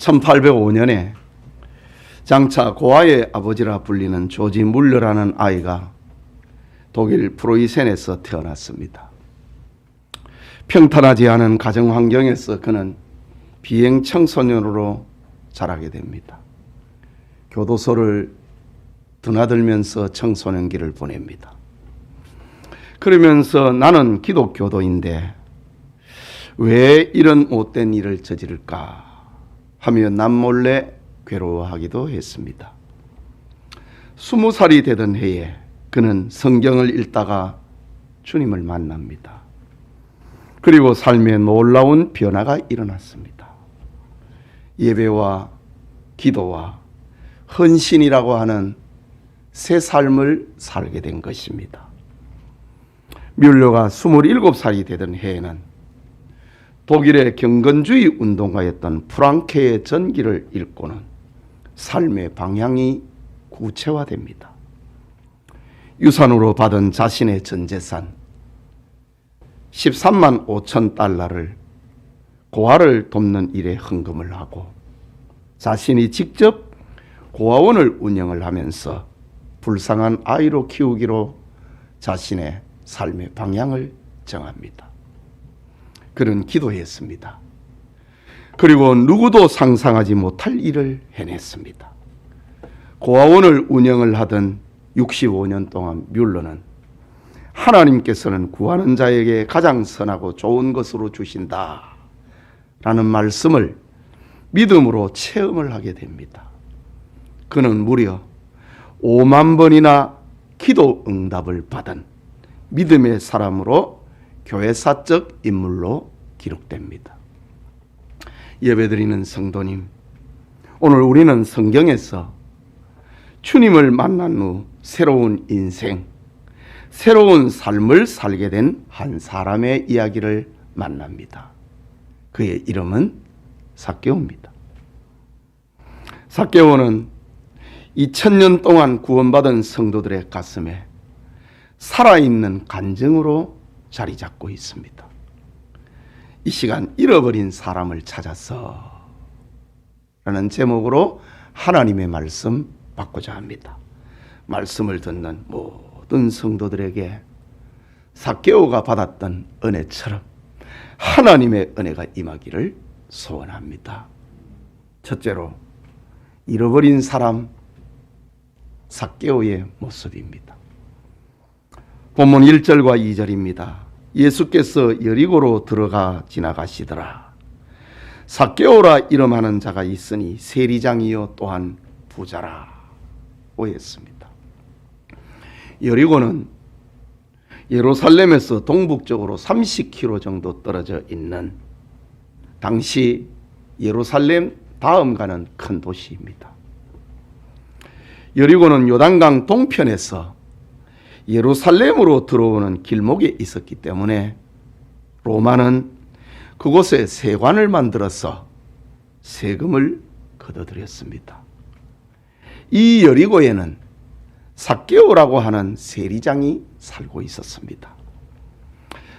1805년에 장차 고아의 아버지라 불리는 조지 물러라는 아이가 독일 프로이센에서 태어났습니다. 평탄하지 않은 가정 환경에서 그는 비행 청소년으로 자라게 됩니다. 교도소를 드나들면서 청소년기를 보냅니다. 그러면서 나는 기독교도인데 왜 이런 못된 일을 저지를까 하며 남몰래 괴로워하기도 했습니다. 20살이 되던 해에 그는 성경을 읽다가 주님을 만납니다. 그리고 삶에 놀라운 변화가 일어났습니다. 예배와 기도와 헌신이라고 하는 새 삶을 살게 된 것입니다. 뮬러가 27살이 되던 해에는 독일의 경건주의 운동가였던 프랑케의 전기를 읽고는 삶의 방향이 구체화됩니다. 유산으로 받은 자신의 전 재산 13만 5천 달러를 고아를 돕는 일에 헌금을 하고 자신이 직접 고아원을 운영을 하면서 불쌍한 아이로 키우기로 자신의 삶의 방향을 정합니다. 그는 기도했습니다. 그리고 누구도 상상하지 못할 일을 해냈습니다. 고아원을 운영을 하던 65년 동안 뮬러는 하나님께서는 구하는 자에게 가장 선하고 좋은 것으로 주신다 라는 말씀을 믿음으로 체험을 하게 됩니다. 그는 무려 5만 번이나 기도 응답을 받은 믿음의 사람으로 교회사적 인물로 기록됩니다. 예배드리는 성도님, 오늘 우리는 성경에서 주님을 만난 후 새로운 인생, 새로운 삶을 살게 된 한 사람의 이야기를 만납니다. 그의 이름은 삭개오입니다. 삭개오는 2000년 동안 구원받은 성도들의 가슴에 살아있는 간증으로 자리 잡고 있습니다. 이 시간 잃어버린 사람을 찾아서 라는 제목으로 하나님의 말씀 받고자 합니다. 말씀을 듣는 모든 성도들에게 삭개오가 받았던 은혜처럼 하나님의 은혜가 임하기를 소원합니다. 첫째로 잃어버린 사람 삭개오의 모습입니다. 본문 1절과 2절입니다. 예수께서 여리고로 들어가 지나가시더라. 삭개오라 이름하는 자가 있으니 세리장이요 또한 부자라 오했습니다. 여리고는 예루살렘에서 동북쪽으로 30km 정도 떨어져 있는 당시 예루살렘 다음 가는 큰 도시입니다. 여리고는 요단강 동편에서 예루살렘으로 들어오는 길목에 있었기 때문에 로마는 그곳에 세관을 만들어서 세금을 걷어들였습니다. 이 여리고에는 삭개오라고 하는 세리장이 살고 있었습니다.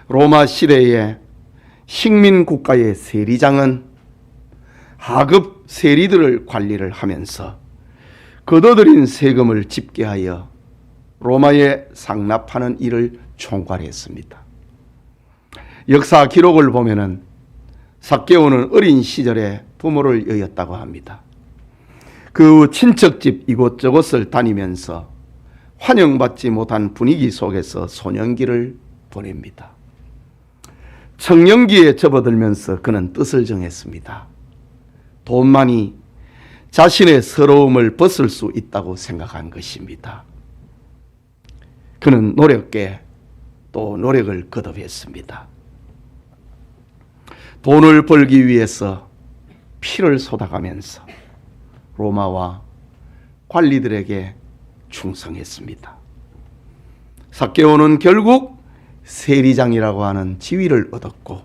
로마 시대의 식민 국가의 세리장은 하급 세리들을 관리를 하면서 걷어들인 세금을 집계하여 로마에 상납하는 일을 총괄했습니다. 역사 기록을 보면은 삭개오는 어린 시절에 부모를 여였다고 합니다. 그 친척집 이곳저곳을 다니면서 환영받지 못한 분위기 속에서 소년기를 보냅니다. 청년기에 접어들면서 그는 뜻을 정했습니다. 돈만이 자신의 서러움을 벗을 수 있다고 생각한 것입니다. 그는 노력에 또 노력을 거듭했습니다. 돈을 벌기 위해서 피를 쏟아가면서 로마와 관리들에게 충성했습니다. 삭개오는 결국 세리장이라고 하는 지위를 얻었고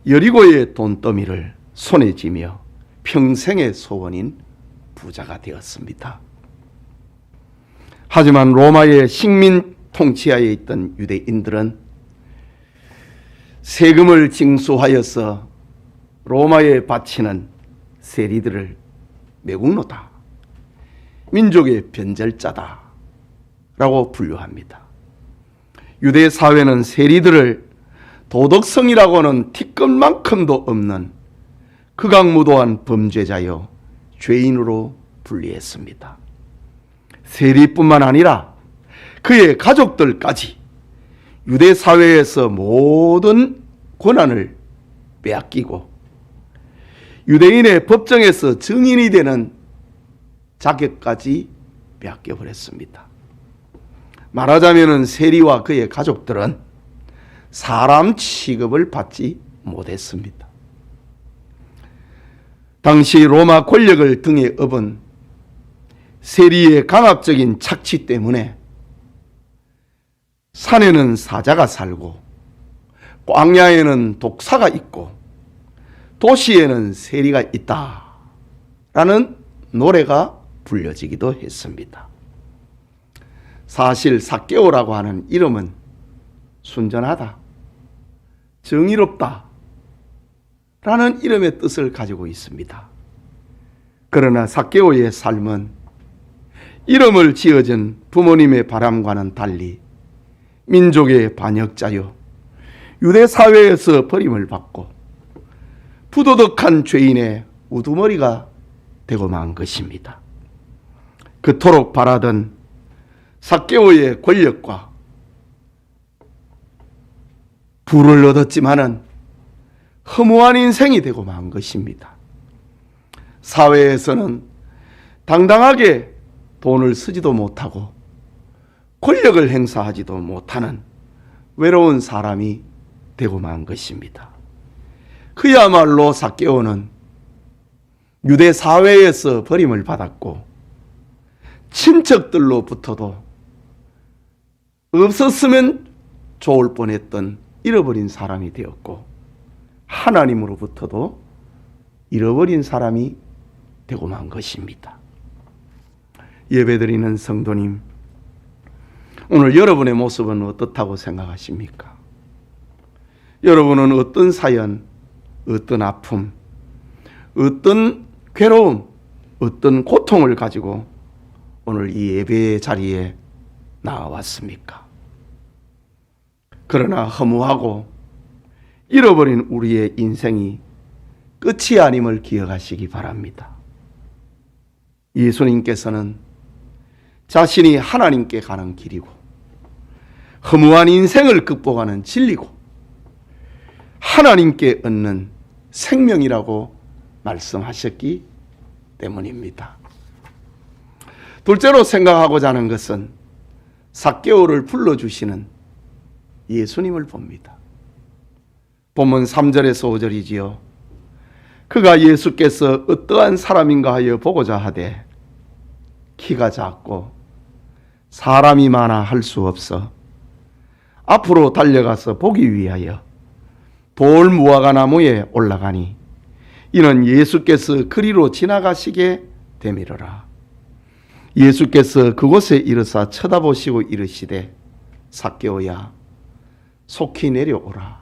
여리고의 돈더미를 손에 쥐며 평생의 소원인 부자가 되었습니다. 하지만 로마의 식민 통치하에 있던 유대인들은 세금을 징수하여서 로마에 바치는 세리들을 매국노다, 민족의 변절자다 라고 분류합니다. 유대 사회는 세리들을 도덕성이라고는 티끌만큼도 없는 극악무도한 범죄자여 죄인으로 분리했습니다. 세리뿐만 아니라 그의 가족들까지 유대 사회에서 모든 권한을 빼앗기고 유대인의 법정에서 증인이 되는 자격까지 빼앗겨 버렸습니다. 말하자면 세리와 그의 가족들은 사람 취급을 받지 못했습니다. 당시 로마 권력을 등에 업은 세리의 강압적인 착취 때문에 산에는 사자가 살고 광야에는 독사가 있고 도시에는 세리가 있다라는 노래가 불려지기도 했습니다. 사실 삭개오라고 하는 이름은 순전하다, 정의롭다 라는 이름의 뜻을 가지고 있습니다. 그러나 삭개오의 삶은 이름을 지어준 부모님의 바람과는 달리 민족의 반역자요 유대 사회에서 버림을 받고 부도덕한 죄인의 우두머리가 되고 만 것입니다. 그토록 바라던 삭개오의 권력과 부를 얻었지만은 허무한 인생이 되고 만 것입니다. 사회에서는 당당하게 돈을 쓰지도 못하고 권력을 행사하지도 못하는 외로운 사람이 되고 만 것입니다. 그야말로 삭개오는 유대 사회에서 버림을 받았고 친척들로부터도 없었으면 좋을 뻔했던 잃어버린 사람이 되었고 하나님으로부터도 잃어버린 사람이 되고 만 것입니다. 예배드리는 성도님, 오늘 여러분의 모습은 어떻다고 생각하십니까? 여러분은 어떤 사연, 어떤 아픔, 어떤 괴로움, 어떤 고통을 가지고 오늘 이 예배의 자리에 나왔습니까? 그러나 허무하고 잃어버린 우리의 인생이 끝이 아님을 기억하시기 바랍니다. 예수님께서는 자신이 하나님께 가는 길이고 허무한 인생을 극복하는 진리고 하나님께 얻는 생명이라고 말씀하셨기 때문입니다. 둘째로 생각하고자 하는 것은 삭개오를 불러주시는 예수님을 봅니다. 본문 3절에서 5절이지요. 그가 예수께서 어떠한 사람인가 하여 보고자 하되 키가 작고 사람이 많아 할 수 없어 앞으로 달려가서 보기 위하여 돌 무화과 나무에 올라가니 이는 예수께서 그리로 지나가시게 되밀어라. 예수께서 그곳에 이르사 쳐다보시고 이르시되 삭개오야 속히 내려오라.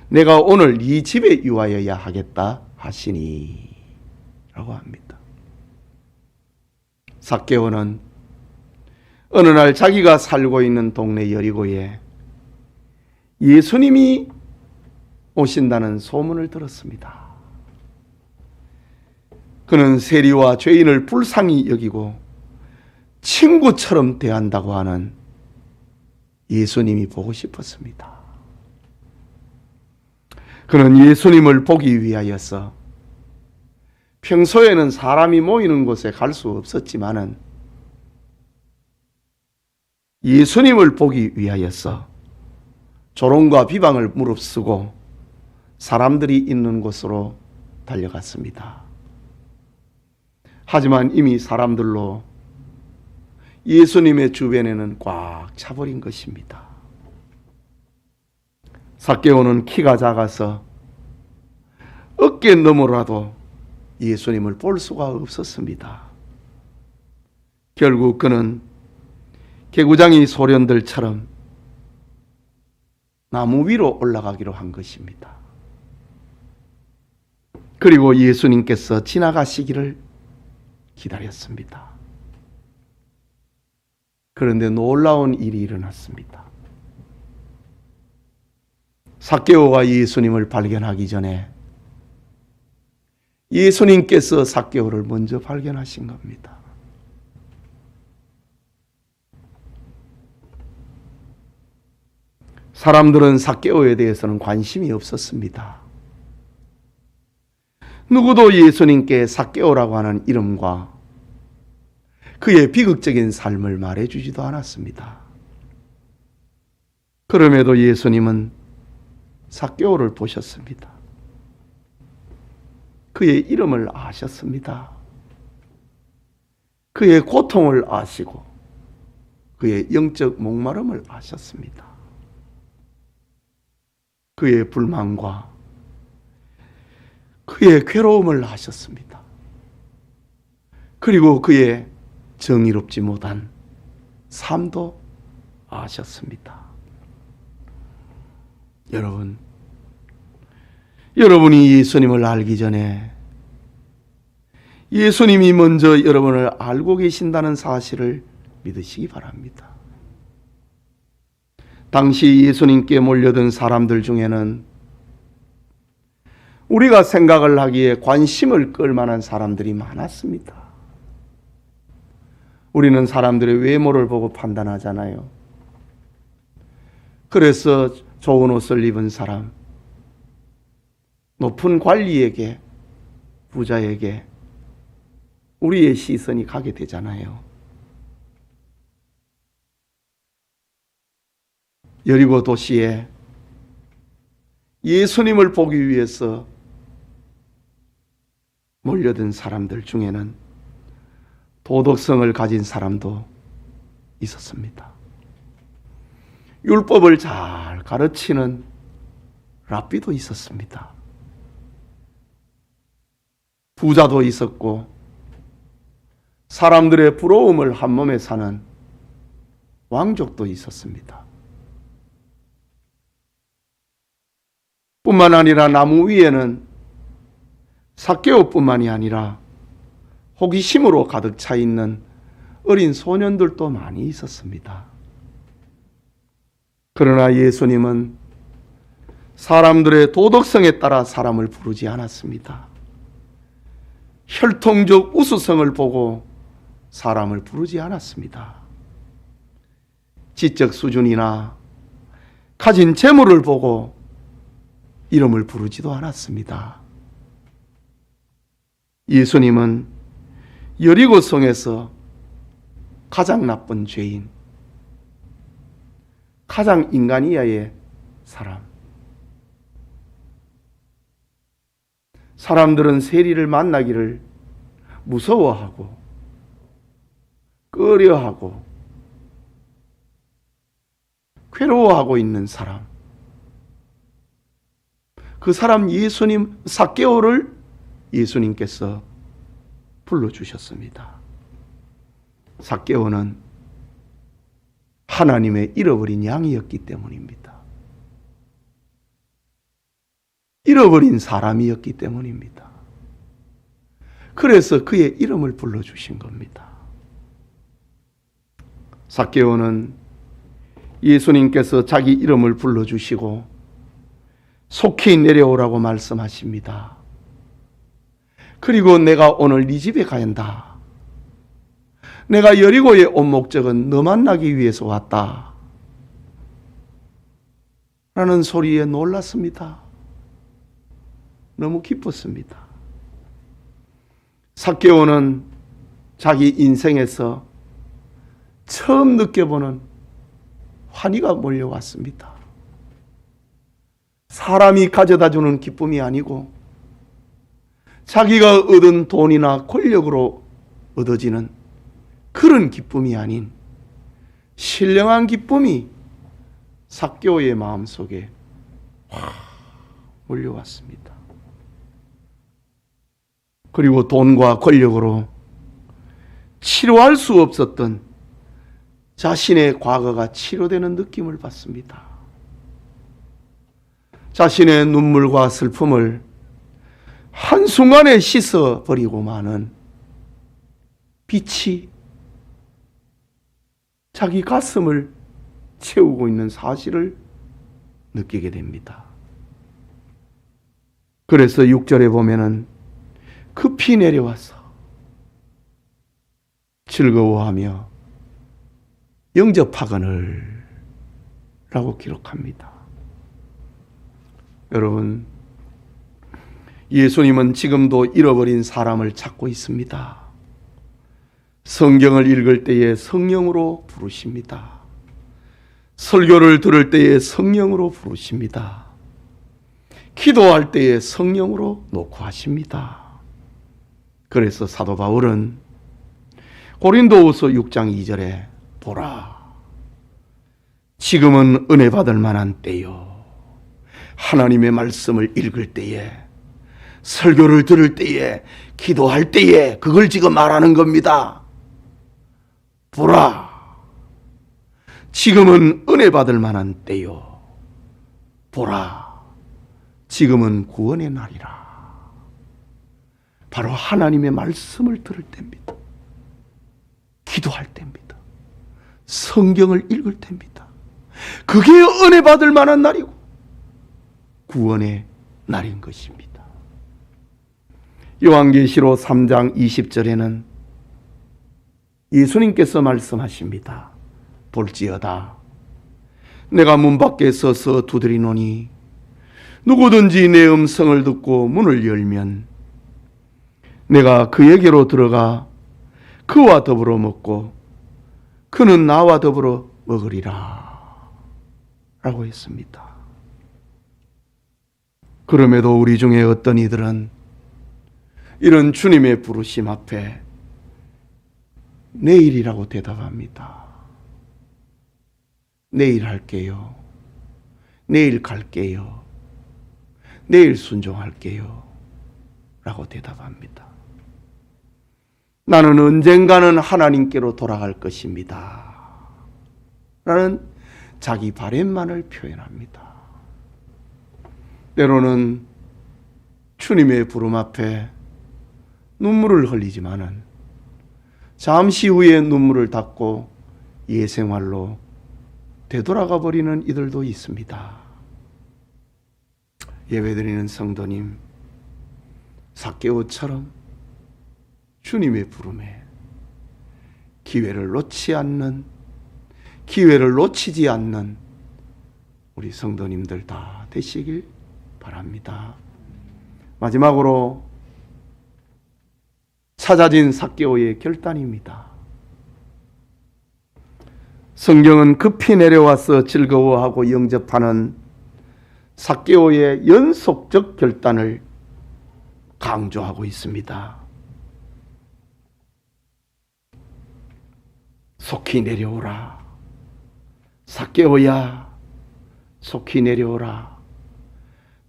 내가 오늘 네 집에 유하여야 하겠다 하시니 라고 합니다. 삭개오는 어느 날 자기가 살고 있는 동네 여리고에 예수님이 오신다는 소문을 들었습니다. 그는 세리와 죄인을 불쌍히 여기고 친구처럼 대한다고 하는 예수님이 보고 싶었습니다. 그는 예수님을 보기 위하여서 평소에는 사람이 모이는 곳에 갈 수 없었지만은 예수님을 보기 위하여서 조롱과 비방을 무릅쓰고 사람들이 있는 곳으로 달려갔습니다. 하지만 이미 사람들로 예수님의 주변에는 꽉 차버린 것입니다. 삭개오는 키가 작아서 어깨 너머라도 예수님을 볼 수가 없었습니다. 결국 그는 개구장이 소련들처럼 나무 위로 올라가기로 한 것입니다. 그리고 예수님께서 지나가시기를 기다렸습니다. 그런데 놀라운 일이 일어났습니다. 삭개오가 예수님을 발견하기 전에 예수님께서 삭개오를 먼저 발견하신 겁니다. 사람들은 삭개오에 대해서는 관심이 없었습니다. 누구도 예수님께 삭개오라고 하는 이름과 그의 비극적인 삶을 말해주지도 않았습니다. 그럼에도 예수님은 삭개오를 보셨습니다. 그의 이름을 아셨습니다. 그의 고통을 아시고 그의 영적 목마름을 아셨습니다. 그의 불만과 그의 괴로움을 아셨습니다. 그리고 그의 정의롭지 못한 삶도 아셨습니다. 여러분이 예수님을 알기 전에 예수님이 먼저 여러분을 알고 계신다는 사실을 믿으시기 바랍니다. 당시 예수님께 몰려든 사람들 중에는 우리가 생각을 하기에 관심을 끌 만한 사람들이 많았습니다. 우리는 사람들의 외모를 보고 판단하잖아요. 그래서 좋은 옷을 입은 사람, 높은 관리에게, 부자에게 우리의 시선이 가게 되잖아요. 여리고 도시에 예수님을 보기 위해서 몰려든 사람들 중에는 도덕성을 가진 사람도 있었습니다. 율법을 잘 가르치는 랍비도 있었습니다. 부자도 있었고 사람들의 부러움을 한 몸에 사는 왕족도 있었습니다. 뿐만 아니라 나무 위에는 삭개오뿐만이 아니라 호기심으로 가득 차 있는 어린 소년들도 많이 있었습니다. 그러나 예수님은 사람들의 도덕성에 따라 사람을 부르지 않았습니다. 혈통적 우수성을 보고 사람을 부르지 않았습니다. 지적 수준이나 가진 재물을 보고 이름을 부르지도 않았습니다. 예수님은 여리고성에서 가장 나쁜 죄인, 가장 인간 이하의 사람, 사람들은 세리를 만나기를 무서워하고 꺼려하고 괴로워하고 있는 사람, 그 사람 예수님 삭개오를 예수님께서 불러주셨습니다. 삭개오는 하나님의 잃어버린 양이었기 때문입니다. 잃어버린 사람이었기 때문입니다. 그래서 그의 이름을 불러주신 겁니다. 삭개오는 예수님께서 자기 이름을 불러주시고 속히 내려오라고 말씀하십니다. 그리고 내가 오늘 네 집에 가야 한다. 내가 여리고에 온 목적은 너 만나기 위해서 왔다. 라는 소리에 놀랐습니다. 너무 기뻤습니다. 삭개오는 자기 인생에서 처음 느껴보는 환희가 몰려왔습니다. 사람이 가져다주는 기쁨이 아니고 자기가 얻은 돈이나 권력으로 얻어지는 그런 기쁨이 아닌 신령한 기쁨이 삭개오의 마음속에 확 몰려왔습니다. 그리고 돈과 권력으로 치료할 수 없었던 자신의 과거가 치료되는 느낌을 받습니다. 자신의 눈물과 슬픔을 한순간에 씻어버리고만은 빛이 자기 가슴을 채우고 있는 사실을 느끼게 됩니다. 그래서 6절에 보면은 급히 내려와서 즐거워하며 영접하거늘 라고 기록합니다. 여러분, 예수님은 지금도 잃어버린 사람을 찾고 있습니다. 성경을 읽을 때에 성령으로 부르십니다. 설교를 들을 때에 성령으로 부르십니다. 기도할 때에 성령으로 녹화하십니다. 그래서 사도 바울은 고린도후서 6장 2절에 보라, 지금은 은혜 받을 만한 때요, 하나님의 말씀을 읽을 때에, 설교를 들을 때에, 기도할 때에 그걸 지금 말하는 겁니다. 보라, 지금은 은혜 받을 만한 때요, 보라, 지금은 구원의 날이라. 바로 하나님의 말씀을 들을 때입니다. 기도할 때입니다. 성경을 읽을 때입니다. 그게 은혜 받을 만한 날이고 구원의 날인 것입니다. 요한계시록 3장 20절에는 예수님께서 말씀하십니다. 볼지어다, 내가 문 밖에 서서 두드리노니 누구든지 내 음성을 듣고 문을 열면 내가 그에게로 들어가 그와 더불어 먹고 그는 나와 더불어 먹으리라 라고 했습니다. 그럼에도 우리 중에 어떤 이들은 이런 주님의 부르심 앞에 내일이라고 대답합니다. 내일 할게요. 내일 갈게요. 내일 순종할게요 라고 대답합니다. 나는 언젠가는 하나님께로 돌아갈 것입니다 라는 자기 바램만을 표현합니다. 때로는 주님의 부름 앞에 눈물을 흘리지만은 잠시 후에 눈물을 닦고 예생활로 되돌아가 버리는 이들도 있습니다. 예배드리는 성도님, 삭개오처럼 주님의 부름에 기회를 놓치지 않는 우리 성도님들 다 되시길 바랍니다. 마지막으로 찾아진 삭개오의 결단입니다. 성경은 급히 내려와서 즐거워하고 영접하는 삭개오의 연속적 결단을 강조하고 있습니다. 속히 내려오라. 삭개오야, 속히 내려오라.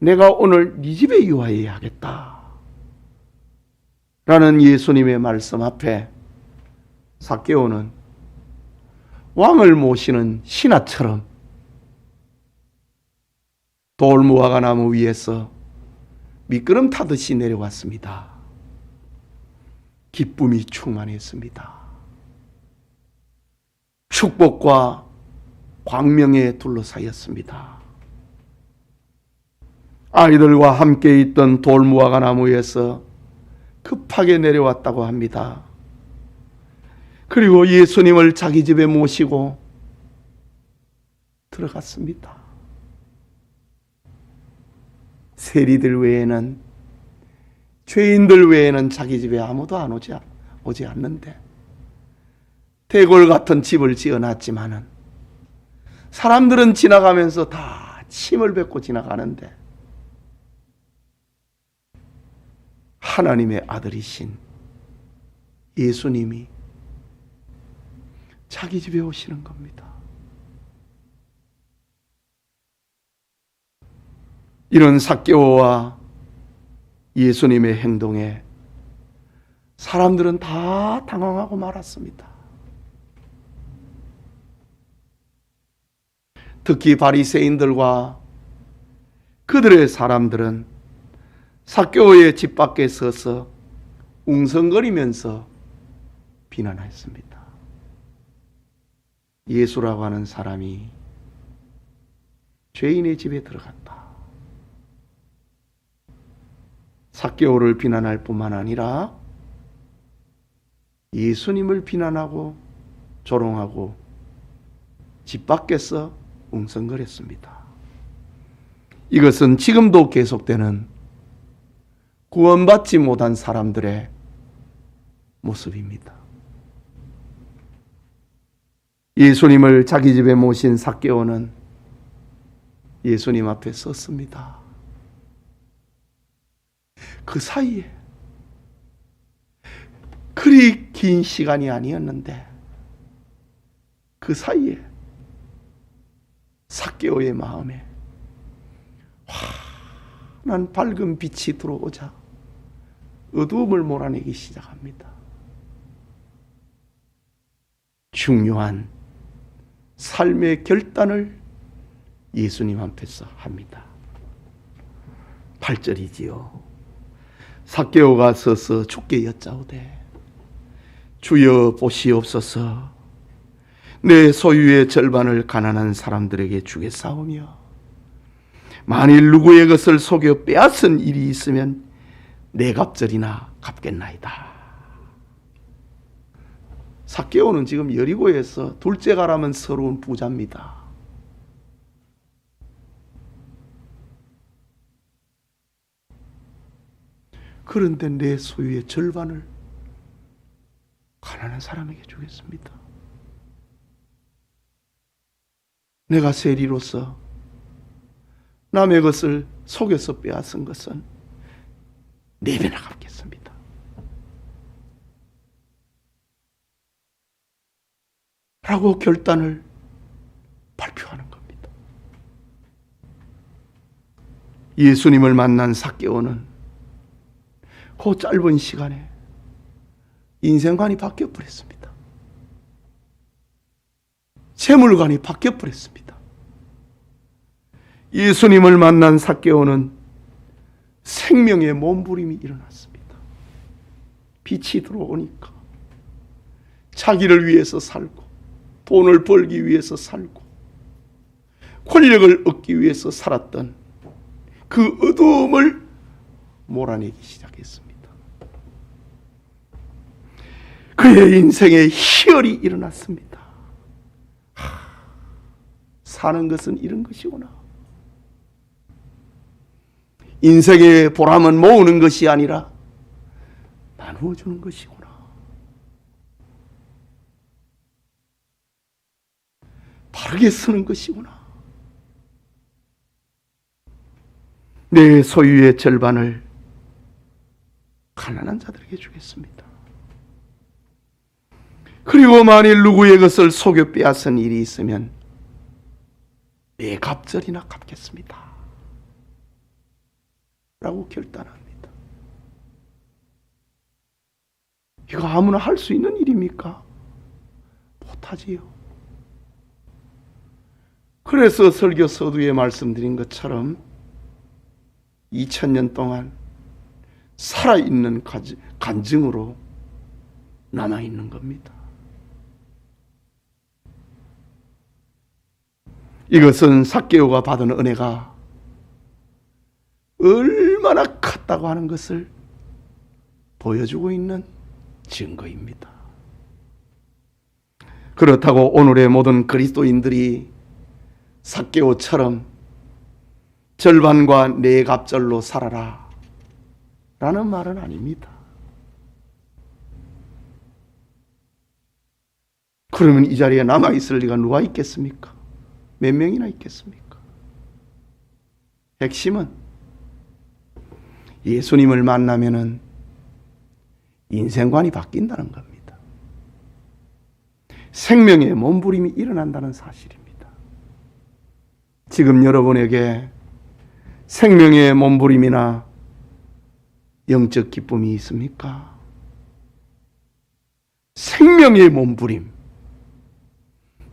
내가 오늘 네 집에 유하여야 하겠다 라는 예수님의 말씀 앞에 삭개오는 왕을 모시는 신하처럼 돌무화과 나무 위에서 미끄럼 타듯이 내려왔습니다. 기쁨이 충만했습니다. 축복과 광명에 둘러싸였습니다. 아이들과 함께 있던 돌무화과 나무에서 급하게 내려왔다고 합니다. 그리고 예수님을 자기 집에 모시고 들어갔습니다. 세리들 외에는, 죄인들 외에는 자기 집에 아무도 안 오지 않는데 대궐 같은 집을 지어놨지만은 사람들은 지나가면서 다 침을 뱉고 지나가는데 하나님의 아들이신 예수님이 자기 집에 오시는 겁니다. 이런 삭개오와 예수님의 행동에 사람들은 다 당황하고 말았습니다. 특히 바리새인들과 그들의 사람들은 삭개오의 집 밖에 서서 웅성거리면서 비난했습니다. 예수라고 하는 사람이 죄인의 집에 들어갔다. 삭개오를 비난할 뿐만 아니라 예수님을 비난하고 조롱하고 집 밖에서 웅성거렸습니다. 이것은 지금도 계속되는 구원받지 못한 사람들의 모습입니다. 예수님을 자기 집에 모신 삭개오는 예수님 앞에 섰습니다. 그 사이에 그리 긴 시간이 아니었는데 그 사이에 삭개오의 마음에 환한 밝은 빛이 들어오자 어두움을 몰아내기 시작합니다. 중요한 삶의 결단을 예수님 앞에서 합니다. 8절이지요. 삭개오가 서서 주께 여짜오되 주여 보시옵소서 내 소유의 절반을 가난한 사람들에게 주겠사오며 만일 누구의 것을 속여 빼앗은 일이 있으면 네 갑절이나 갚겠나이다. 삭개오는 지금 여리고에서 둘째 가라면 서러운 부자입니다. 그런데 내 소유의 절반을 가난한 사람에게 주겠습니다. 내가 세리로서 남의 것을 속여서 빼앗은 것은 네 배나 갚겠습니다. 라고 결단을 발표하는 겁니다. 예수님을 만난 삭개오는 그 짧은 시간에 인생관이 바뀌어 버렸습니다. 재물관이 바뀌어 버렸습니다. 예수님을 만난 삭개오는 생명의 몸부림이 일어났습니다. 빛이 들어오니까 자기를 위해서 살고 돈을 벌기 위해서 살고 권력을 얻기 위해서 살았던 그 어두움을 몰아내기 시작했습니다. 그의 인생에 희열이 일어났습니다. 사는 것은 이런 것이구나. 인생의 보람은 모으는 것이 아니라 나누어 주는 것이구나. 바르게 쓰는 것이구나. 내 소유의 절반을 가난한 자들에게 주겠습니다. 그리고 만일 누구의 것을 속여 빼앗은 일이 있으면 네 갑절이나 갚겠습니다. 라고 결단합니다. 이거 아무나 할 수 있는 일입니까? 못하지요. 그래서 설교 서두에 말씀드린 것처럼 2000년 동안 살아있는 간증으로 남아있는 겁니다. 이것은 삭개오가 받은 은혜가 얼마나 컸다고 하는 것을 보여주고 있는 증거입니다. 그렇다고 오늘의 모든 그리스도인들이 삭개오처럼 절반과 네 갑절로 살아라 라는 말은 아닙니다. 그러면 이 자리에 남아있을 리가 누가 있겠습니까? 몇 명이나 있겠습니까? 핵심은 예수님을 만나면은 인생관이 바뀐다는 겁니다. 생명의 몸부림이 일어난다는 사실입니다. 지금 여러분에게 생명의 몸부림이나 영적 기쁨이 있습니까? 생명의 몸부림,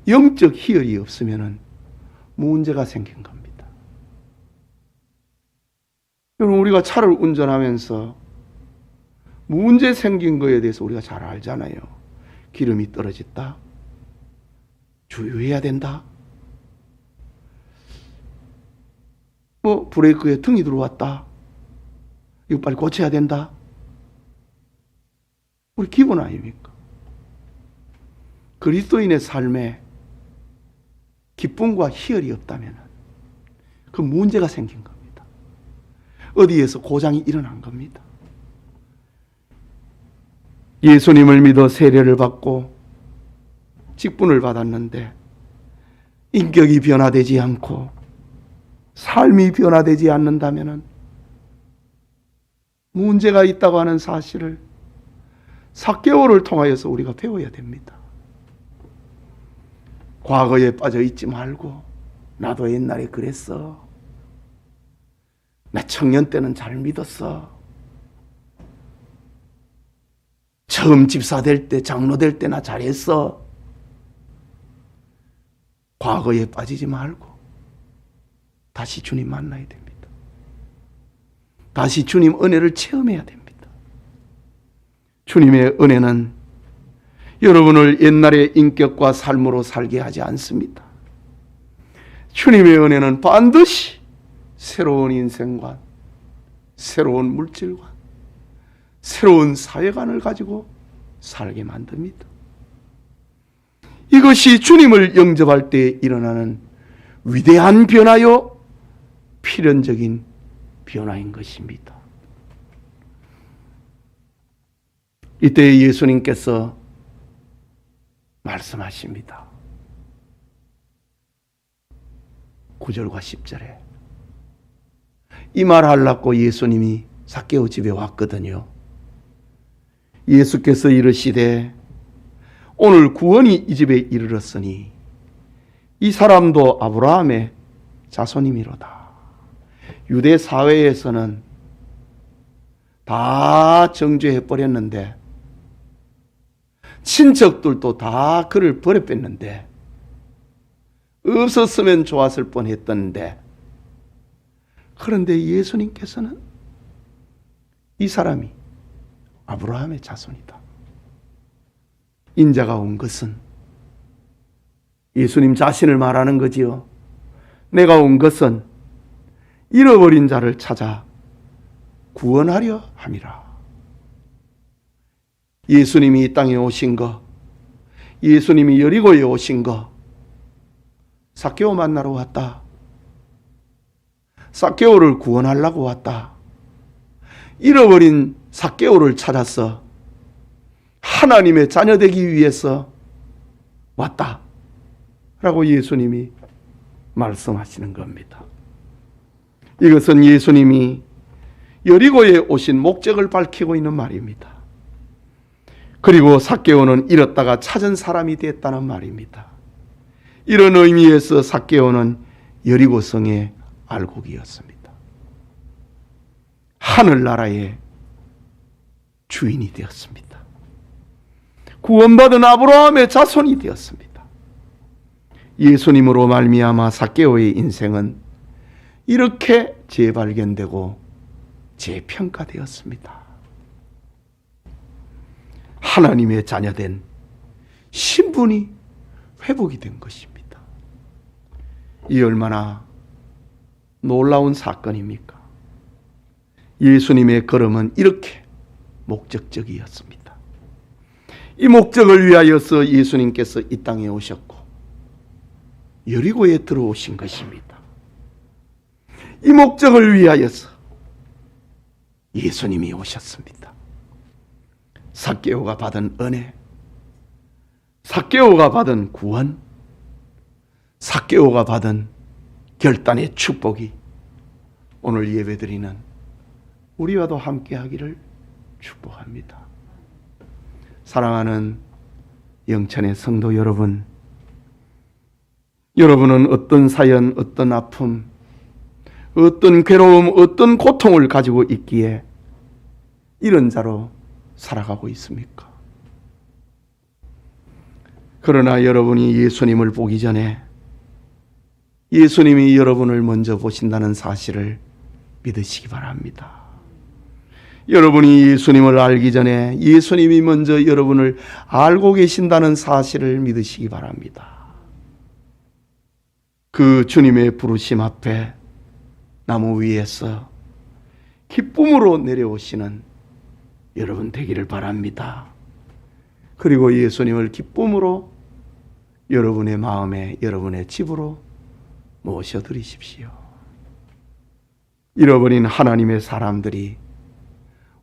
영적 희열이 없으면 문제가 생긴 겁니다. 여러분, 우리가 차를 운전하면서 문제 생긴 거에 대해서 우리가 잘 알잖아요. 기름이 떨어졌다, 주유해야 된다, 브레이크에 등이 들어왔다, 이거 빨리 고쳐야 된다. 우리 기본 아닙니까? 그리스도인의 삶에 기쁨과 희열이 없다면 그 문제가 생긴 겁니다. 어디에서 고장이 일어난 겁니다. 예수님을 믿어 세례를 받고 직분을 받았는데 인격이 변화되지 않고 삶이 변화되지 않는다면 문제가 있다고 하는 사실을 삭개오를 통하여서 우리가 배워야 됩니다. 과거에 빠져 있지 말고, 나도 옛날에 그랬어, 나 청년 때는 잘 믿었어, 처음 집사 될 때, 장로 될 때 나 잘했어. 과거에 빠지지 말고 다시 주님 만나야 됩니다. 다시 주님 은혜를 체험해야 됩니다. 주님의 은혜는 여러분을 옛날의 인격과 삶으로 살게 하지 않습니다. 주님의 은혜는 반드시 새로운 인생관, 새로운 물질관, 새로운 사회관을 가지고 살게 만듭니다. 이것이 주님을 영접할 때 일어나는 위대한 변화요, 필연적인 변화인 것입니다. 이때 예수님께서 말씀하십니다. 9절과 10절에 이 말 하려고 예수님이 삭개오 집에 왔거든요. 예수께서 이르시되 오늘 구원이 이 집에 이르렀으니 이 사람도 아브라함의 자손이미로다. 유대 사회에서는 다 정죄해 버렸는데, 친척들도 다 그를 버려뺐는데, 없었으면 좋았을 뻔했던데, 그런데 예수님께서는 이 사람이 아브라함의 자손이다. 인자가 온 것은, 예수님 자신을 말하는 거지요. 내가 온 것은 잃어버린 자를 찾아 구원하려 함이라. 예수님이 이 땅에 오신 거, 예수님이 여리고에 오신 거, 삭개오 만나러 왔다, 삭개오를 구원하려고 왔다, 잃어버린 삭개오를 찾아서 하나님의 자녀 되기 위해서 왔다 라고 예수님이 말씀하시는 겁니다. 이것은 예수님이 여리고에 오신 목적을 밝히고 있는 말입니다. 그리고 삭개오는 잃었다가 찾은 사람이 됐다는 말입니다. 이런 의미에서 삭개오는 여리고성의 알곡이었습니다. 하늘나라의 주인이 되었습니다. 구원받은 아브라함의 자손이 되었습니다. 예수님으로 말미암아 삭개오의 인생은 이렇게 재발견되고 재평가되었습니다. 하나님의 자녀된 신분이 회복이 된 것입니다. 이 얼마나 놀라운 사건입니까? 예수님의 걸음은 이렇게 목적적이었습니다. 이 목적을 위하여서 예수님께서 이 땅에 오셨고 여리고에 들어오신 것입니다. 이 목적을 위하여서 예수님이 오셨습니다. 삭개오가 받은 은혜, 삭개오가 받은 구원, 삭개오가 받은 결단의 축복이 오늘 예배드리는 우리와도 함께하기를 축복합니다. 사랑하는 영천의 성도 여러분, 여러분은 어떤 사연, 어떤 아픔, 어떤 괴로움, 어떤 고통을 가지고 있기에 이런 자로 살아가고 있습니까? 그러나 여러분이 예수님을 보기 전에 예수님이 여러분을 먼저 보신다는 사실을 믿으시기 바랍니다. 여러분이 예수님을 알기 전에 예수님이 먼저 여러분을 알고 계신다는 사실을 믿으시기 바랍니다. 그 주님의 부르심 앞에 나무 위에서 기쁨으로 내려오시는 여러분 되기를 바랍니다. 그리고 예수님을 기쁨으로 여러분의 마음에, 여러분의 집으로 모셔드리십시오. 잃어버린 하나님의 사람들이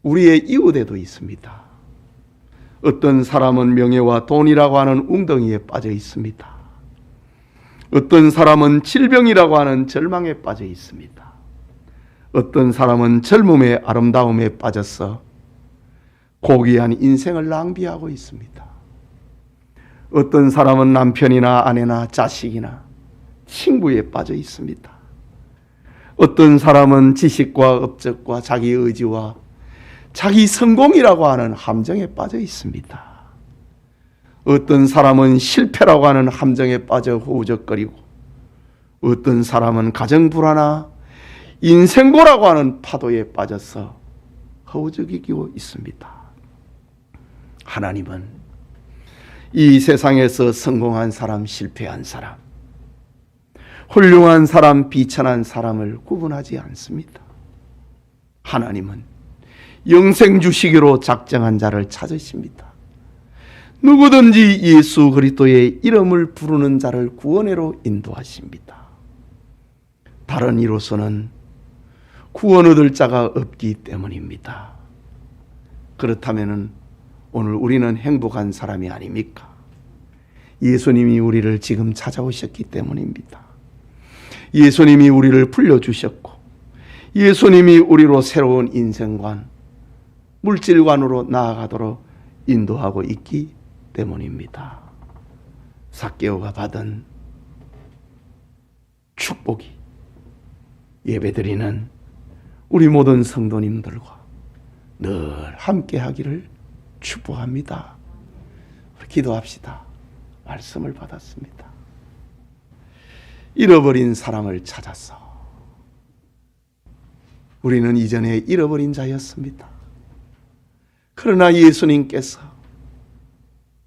우리의 이웃에도 있습니다. 어떤 사람은 명예와 돈이라고 하는 웅덩이에 빠져 있습니다. 어떤 사람은 질병이라고 하는 절망에 빠져 있습니다. 어떤 사람은 젊음의 아름다움에 빠져서 고귀한 인생을 낭비하고 있습니다. 어떤 사람은 남편이나 아내나 자식이나 친구에 빠져 있습니다. 어떤 사람은 지식과 업적과 자기 의지와 자기 성공이라고 하는 함정에 빠져 있습니다. 어떤 사람은 실패라고 하는 함정에 빠져 허우적거리고, 어떤 사람은 가정불화나 인생고라고 하는 파도에 빠져서 허우적이고 있습니다. 하나님은 이 세상에서 성공한 사람, 실패한 사람, 훌륭한 사람, 비천한 사람을 구분하지 않습니다. 하나님은 영생 주시기로 작정한 자를 찾으십니다. 누구든지 예수 그리스도의 이름을 부르는 자를 구원회로 인도하십니다. 다른 이로서는 구원 얻을 자가 없기 때문입니다. 그렇다면 오늘 우리는 행복한 사람이 아닙니까? 예수님이 우리를 지금 찾아오셨기 때문입니다. 예수님이 우리를 불러주셨고, 예수님이 우리로 새로운 인생관, 물질관으로 나아가도록 인도하고 있기 때문입니다. 삭개오가 받은 축복이 예배드리는 우리 모든 성도님들과 늘 함께 하기를 축복합니다. 우리 기도합시다. 말씀을 받았습니다. 잃어버린 사람을 찾아서 우리는 이전에 잃어버린 자였습니다. 그러나 예수님께서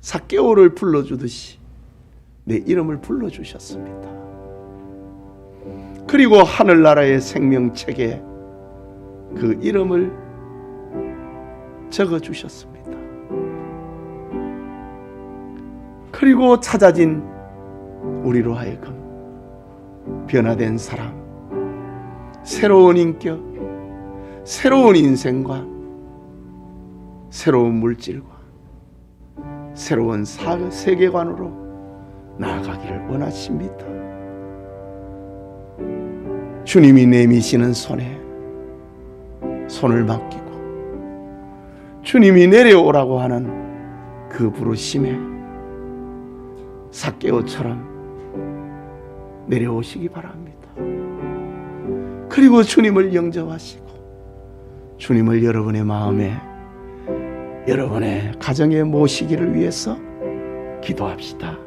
삭개오를 불러주듯이 내 이름을 불러주셨습니다. 그리고 하늘나라의 생명책에 그 이름을 적어주셨습니다. 그리고 찾아진 우리로 하여금 변화된 사람, 새로운 인격, 새로운 인생과 새로운 물질과 새로운 세계관으로 나아가기를 원하십니다. 주님이 내미시는 손에 손을 맡기고 주님이 내려오라고 하는 그 부르심에 삭개오처럼 내려오시기 바랍니다. 그리고 주님을 영접하시고 주님을 여러분의 마음에, 여러분의 가정에 모시기를 위해서 기도합시다.